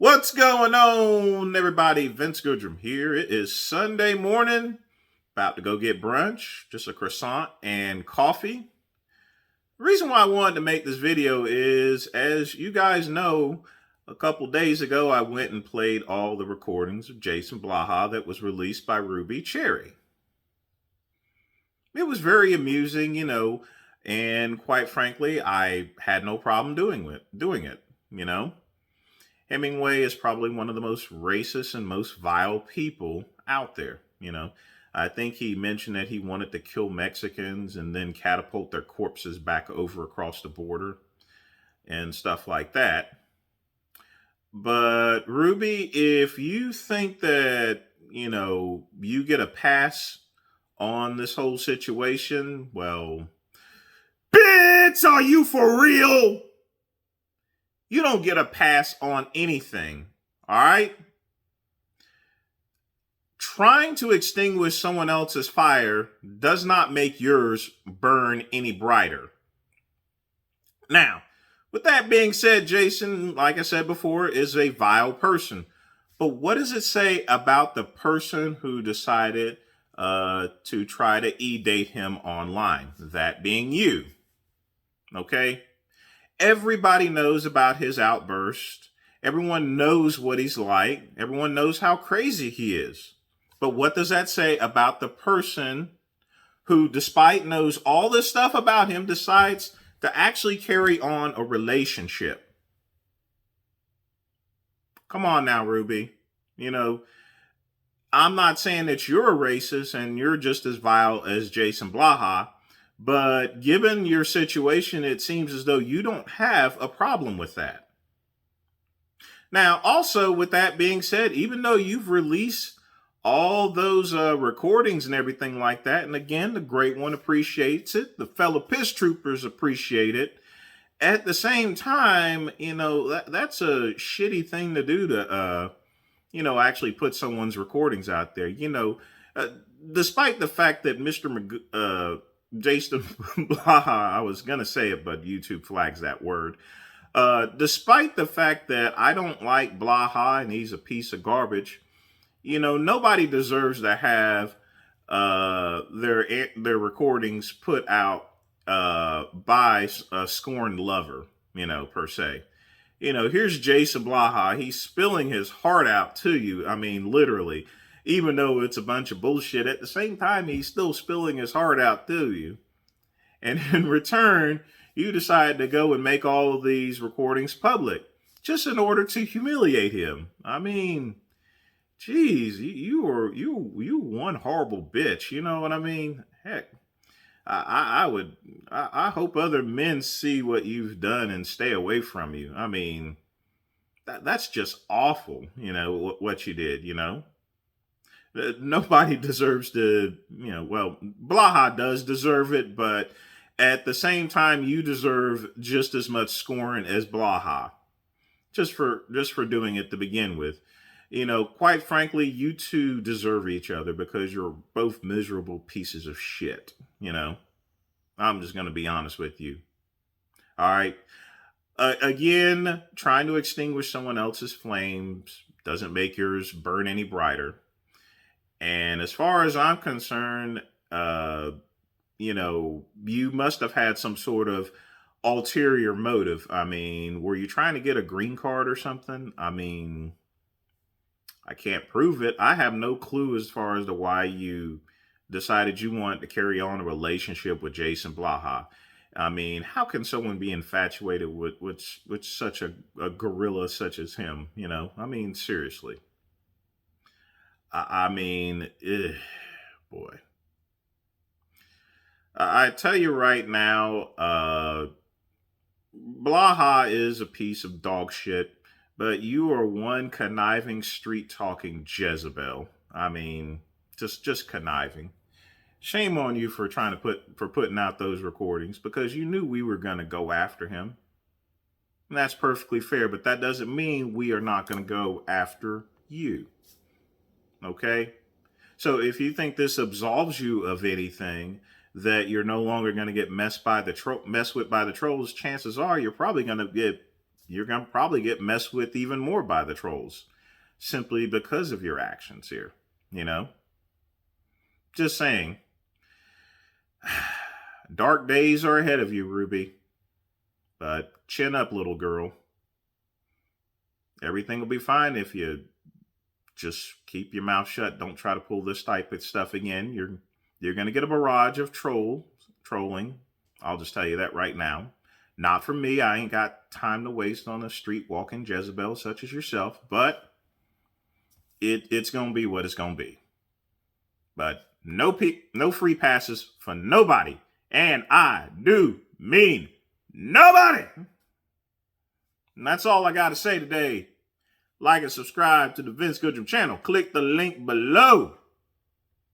What's going on, everybody? Vince Goodrum here. It is Sunday morning. About to go get brunch, just a croissant and coffee. The reason why I wanted to make this video is, as you guys know, a couple days ago I went and played all the recordings of Jason Blaha that was released by Ruby Cherie. It was very amusing, and quite frankly, I had no problem doing it. Hemingway is probably one of the most racist and most vile people out there. I think he mentioned that he wanted to kill Mexicans and then catapult their corpses back over across the border and stuff like that. But Ruby, if you think that, you get a pass on this whole situation, well, bitch, are you for real? You don't get a pass on anything, all right? Trying to extinguish someone else's fire does not make yours burn any brighter. Now, with that being said, Jason, like I said before, is a vile person. But what does it say about the person who decided to try to e-date him online? That being you. Okay? Everybody knows about his outburst. Everyone knows what he's like. Everyone knows how crazy he is. But what does that say about the person who, despite knows all this stuff about him, decides to actually carry on a relationship? Come on now, Ruby. I'm not saying that you're a racist and you're just as vile as Jason Blaha, but given your situation, it seems as though you don't have a problem with that. Now, also, with that being said, even though you've released all those recordings and everything like that, and again, the great one appreciates it, the fellow piss troopers appreciate it, at the same time, that's a shitty thing to do to, actually put someone's recordings out there. Despite the fact that Jason Blaha, I was going to say it, but YouTube flags that word. Despite the fact that I don't like Blaha and he's a piece of garbage, nobody deserves to have their recordings put out by a scorned lover, per se. Here's Jason Blaha. He's spilling his heart out to you. I mean, literally. Even though it's a bunch of bullshit, at the same time, he's still spilling his heart out to you. And in return, you decide to go and make all of these recordings public just in order to humiliate him. I mean, geez, you one horrible bitch. You know what I mean? Heck, I hope other men see what you've done and stay away from you. I mean, that's just awful. What you did. Nobody deserves to, well, Blaha does deserve it, but at the same time, you deserve just as much scorn as Blaha, just for doing it to begin with. Quite frankly, you two deserve each other because you're both miserable pieces of shit. I'm just going to be honest with you. All right. Again, trying to extinguish someone else's flames doesn't make yours burn any brighter. And as far as I'm concerned, you must have had some sort of ulterior motive. I mean, were you trying to get a green card or something? I mean, I can't prove it. I have no clue as far as to why you decided you wanted to carry on a relationship with Jason Blaha. I mean, how can someone be infatuated with such a gorilla such as him? I mean, seriously. I mean, boy. I tell you right now, Blaha is a piece of dog shit, but you are one conniving, street-talking Jezebel. I mean, just conniving. Shame on you for putting out those recordings because you knew we were going to go after him. And that's perfectly fair, but that doesn't mean we are not going to go after you. Okay? So if you think this absolves you of anything, that you're no longer going to get messed with by the trolls, chances are you're probably going to get you're going to probably get messed with even more by the trolls simply because of your actions here. You know, just saying. Dark days are ahead of you, Ruby. But chin up, little girl. Everything will be fine if you just keep your mouth shut. Don't try to pull this type of stuff again. You're going to get a barrage of trolling. I'll just tell you that right now. Not from me. I ain't got time to waste on a street walking Jezebel such as yourself. But it's going to be what it's going to be. But no free passes for nobody. And I do mean nobody. And that's all I got to say today. Like and subscribe to the Vince Goodrum channel. Click the link below.